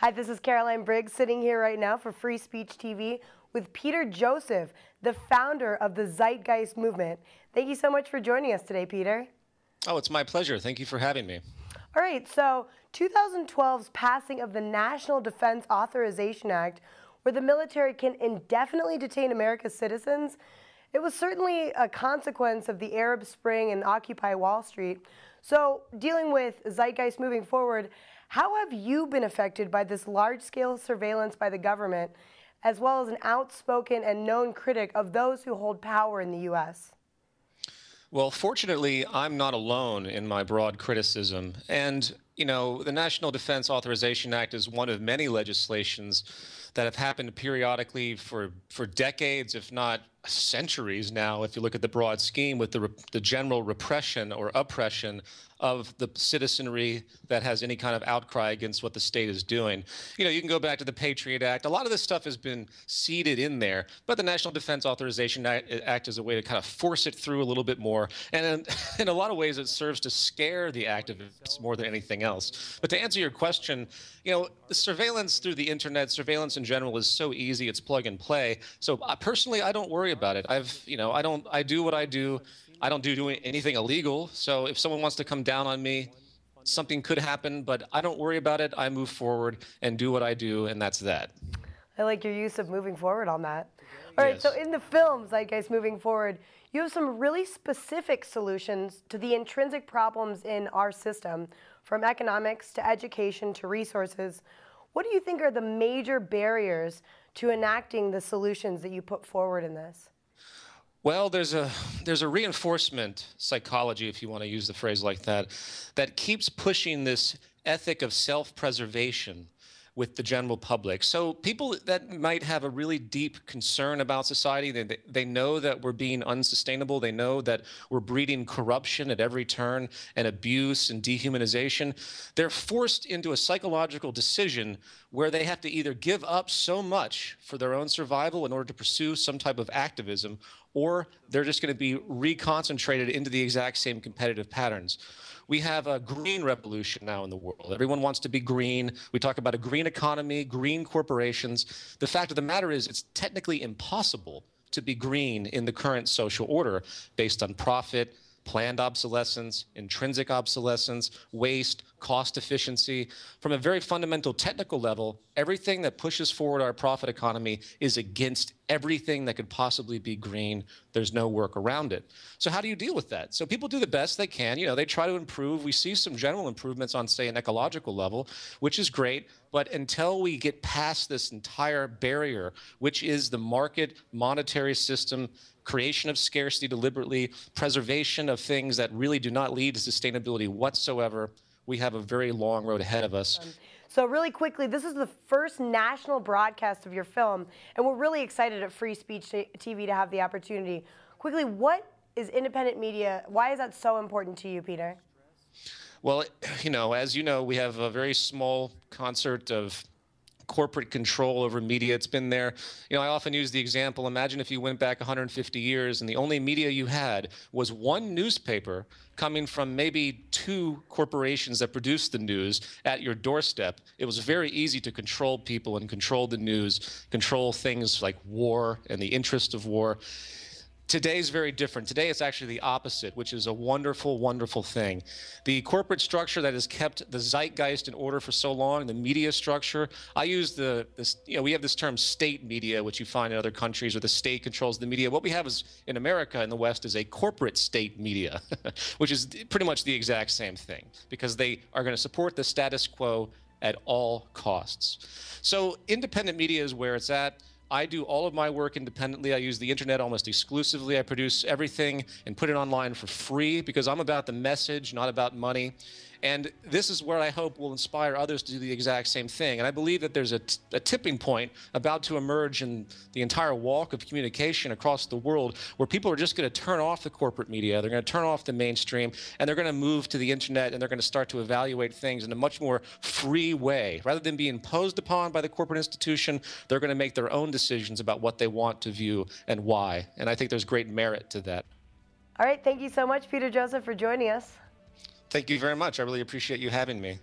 Hi, this is Caroline Briggs sitting here right now for Free Speech TV with Peter Joseph, the founder of the Zeitgeist movement. Thank you so much for joining us today, Peter. Oh, it's my pleasure. Thank you for having me. All right, so 2012's passing of the National Defense Authorization Act, where the military can indefinitely detain America's citizens, it was certainly a consequence of the Arab Spring and Occupy Wall Street. So, dealing with Zeitgeist moving forward, how have you been affected by this large-scale surveillance by the government, as well as an outspoken and known critic of those who hold power in the U.S.? Well, fortunately, I'm not alone in my broad criticism. And, the National Defense Authorization Act is one of many legislations that have happened periodically for decades, if not centuries now, if you look at the broad scheme, with the general repression or oppression of the citizenry that has any kind of outcry against what the state is doing. You can go back to the Patriot Act. A lot of this stuff has been seeded in there, but the National Defense Authorization Act is a way to kind of force it through a little bit more. And in a lot of ways, it serves to scare the activists more than anything else. But to answer your question, the surveillance through the internet, surveillance in general, is so easy. It's plug and play. So personally, I don't worry about it. I do what I do. I don't do anything illegal. So if someone wants to come down on me, something could happen, but I don't worry about it. I move forward and do what I do, and that's that. I like your use of moving forward on that. All right, Yes. so in the film, Zeitgeist Moving Forward, you have some really specific solutions to the intrinsic problems in our system, from economics to education to resources. What do you think are the major barriers to enacting the solutions that you put forward in this? Well, there's a reinforcement psychology, if you want to use the phrase like that, that keeps pushing this ethic of self-preservation with the general public. So people that might have a really deep concern about society, they know that we're being unsustainable. They know that we're breeding corruption at every turn and abuse and dehumanization. They're forced into a psychological decision where they have to either give up so much for their own survival in order to pursue some type of activism, or they're just going to be reconcentrated into the exact same competitive patterns. We have a green revolution now in the world. Everyone wants to be green. We talk about a green economy, green corporations. The fact of the matter is it's technically impossible to be green in the current social order based on profit, planned obsolescence, intrinsic obsolescence, waste, cost efficiency. From a very fundamental technical level, everything that pushes forward our profit economy is against everything that could possibly be green. There's no work around it. So how do you deal with that? So people do the best they can. They try to improve. We see some general improvements on, say, an ecological level, which is great. But until we get past this entire barrier, which is the market monetary system, creation of scarcity deliberately, preservation of things that really do not lead to sustainability whatsoever, we have a very long road ahead of us. So really quickly, this is the first national broadcast of your film, and we're really excited at Free Speech TV to have the opportunity. Quickly, what is independent media? Why is that so important to you, Peter? Well, as you know, we have a very small concert of corporate control over media. It's been there. I often use the example, imagine if you went back 150 years and the only media you had was one newspaper coming from maybe two corporations that produced the news at your doorstep. It was very easy to control people and control the news, control things like war and the interest of war. Today's very different. Today it's actually the opposite, which is a wonderful, wonderful thing. The corporate structure that has kept the zeitgeist in order for so long, the media structure, I use we have this term state media, which you find in other countries where the state controls the media. What we have is, in America, in the West, is a corporate state media, which is pretty much the exact same thing, because they are going to support the status quo at all costs. So independent media is where it's at. I do all of my work independently. I use the internet almost exclusively. I produce everything and put it online for free because I'm about the message, not about money. And this is where I hope will inspire others to do the exact same thing. And I believe that there's a tipping point about to emerge in the entire walk of communication across the world where people are just going to turn off the corporate media, they're going to turn off the mainstream, and they're going to move to the internet, and they're going to start to evaluate things in a much more free way. Rather than being imposed upon by the corporate institution, they're going to make their own decisions about what they want to view and why. And I think there's great merit to that. All right, thank you so much, Peter Joseph, for joining us. Thank you very much. I really appreciate you having me.